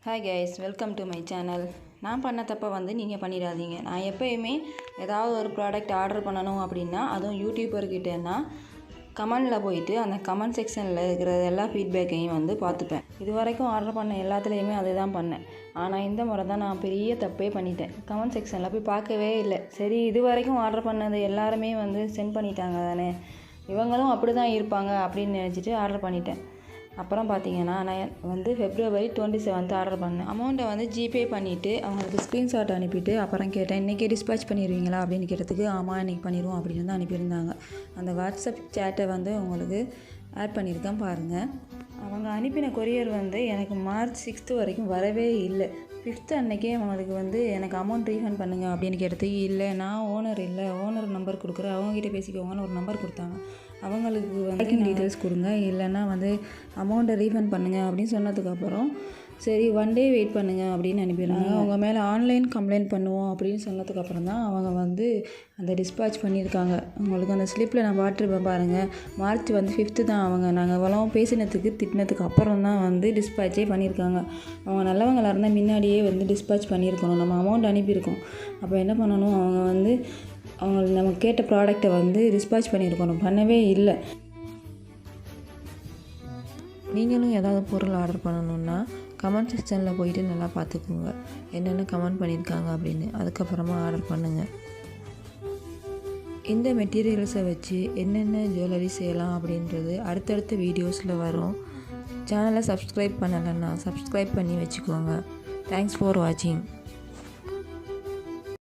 Hi guys, welcome to my channel. நான் பண்ண தப்பை நீங்கள் பண்ணிடாதீங்க. நான் எப்போயுமே ஏதாவது ஒரு ப்ராடக்ட் ஆர்டர் பண்ணணும் அப்படின்னா, அதுவும் யூடியூபர்கிட்டன்னா கமெண்டில் போயிட்டு அந்த கமெண்ட் செக்ஷனில் இருக்கிற எல்லா ஃபீட்பேக்கையும் பார்த்துப்பேன். இது வரைக்கும் ஆர்டர் பண்ண எல்லாத்துலேயுமே அதை தான் பண்ணேன். ஆனால் இந்த முறை தான் நான் பெரிய தப்பே பண்ணிட்டேன். கமெண்ட் செக்ஷனில் போய் பார்க்கவே இல்லை. சரி, இது வரைக்கும் ஆர்டர் பண்ணது எல்லாருமே சென்ட் பண்ணிட்டாங்க தானே, இவங்களும் அப்படி தான் இருப்பாங்க அப்படின்னு நினச்சிட்டு ஆர்டர் பண்ணிட்டேன். அப்புறம் பார்த்தீங்கன்னா நான் February 27 ஆர்டர் பண்ணேன். அமௌண்ட்டை ஜிபே பண்ணிவிட்டு அவங்களுக்கு ஸ்க்ரீன்ஷாட் அனுப்பிட்டு அப்புறம் கேட்டேன், இன்றைக்கி டிஸ்பேச் பண்ணிடுவீங்களா அப்படின்னு கேட்டதுக்கு ஆமாம் இன்றைக்கி பண்ணிடுவோம் அப்படின்னு தான் அனுப்பியிருந்தாங்க. அந்த வாட்ஸ்அப் சேட்டை உங்களுக்கு ஆட் பண்ணியிருக்கேன் பாருங்கள். அவங்க அனுப்பின கொரியர் எனக்கு March 6 வரைக்கும் வரவே இல்லை. 5th அன்றைக்கே அவங்களுக்கு எனக்கு அமௌண்ட் ரீஃபண்ட் பண்ணுங்கள் அப்படின்னு கேட்டதுக்கு இல்லை, நான் ஓனர் நம்பர் கொடுக்குறேன், அவங்ககிட்ட பேசிக்கோங்கன்னு ஒரு நம்பர் கொடுத்தாங்க. அவங்களுக்கு டீட்டெயில்ஸ் கொடுங்க, இல்லைன்னா அமௌண்ட்டை ரீஃபண்ட் பண்ணுங்கள் அப்படின்னு சொன்னதுக்கப்புறம் சரி 1 day வெயிட் பண்ணுங்கள் அப்படின்னு அனுப்பிடுறாங்க. அவங்க மேலே ஆன்லைன் கம்ப்ளைண்ட் பண்ணுவோம் அப்படின்னு சொன்னதுக்கப்புறம் தான் அவங்க அந்த டிஸ்பேச் பண்ணியிருக்காங்க. உங்களுக்கு அந்த ஸ்லிப்பில் நான் பார்த்துருப்பேன் பாருங்கள். March 5th தான் நாங்கள் எவ்வளோ பேசினதுக்கு திட்டினதுக்கு அப்புறம் தான் டிஸ்பேச்சே பண்ணியிருக்காங்க. அவங்க நல்லவங்களாக இருந்தால் முன்னாடியே டிஸ்பேச் பண்ணியிருக்கணும். நம்ம அமௌண்ட் அனுப்பியிருக்கோம். அப்போ என்ன பண்ணணும், அவங்க நம்ம கேட்ட ப்ராடக்டை டிஸ்பேச் பண்ணியிருக்கணும், பண்ணவே இல்லை. நீங்களும் ஏதாவது பொருள் ஆர்டர் பண்ணணுன்னா கமெண்ட் செக்ஷனில் போயிட்டு நல்லா பார்த்துக்குங்க, என்னென்ன கமெண்ட் பண்ணியிருக்காங்க அப்படின்னு. அதுக்கப்புறமா ஆர்டர் பண்ணுங்கள். இந்த மெட்டீரியல்ஸை வச்சு என்னென்ன ஜுவல்லரி செய்யலாம் அப்படின்றது அடுத்தடுத்த வீடியோஸில் வரும். சேனலை சப்ஸ்கிரைப் பண்ணலைன்னா சப்ஸ்கிரைப் பண்ணி வச்சுக்கோங்க. தேங்க்ஸ் ஃபார் வாட்சிங்.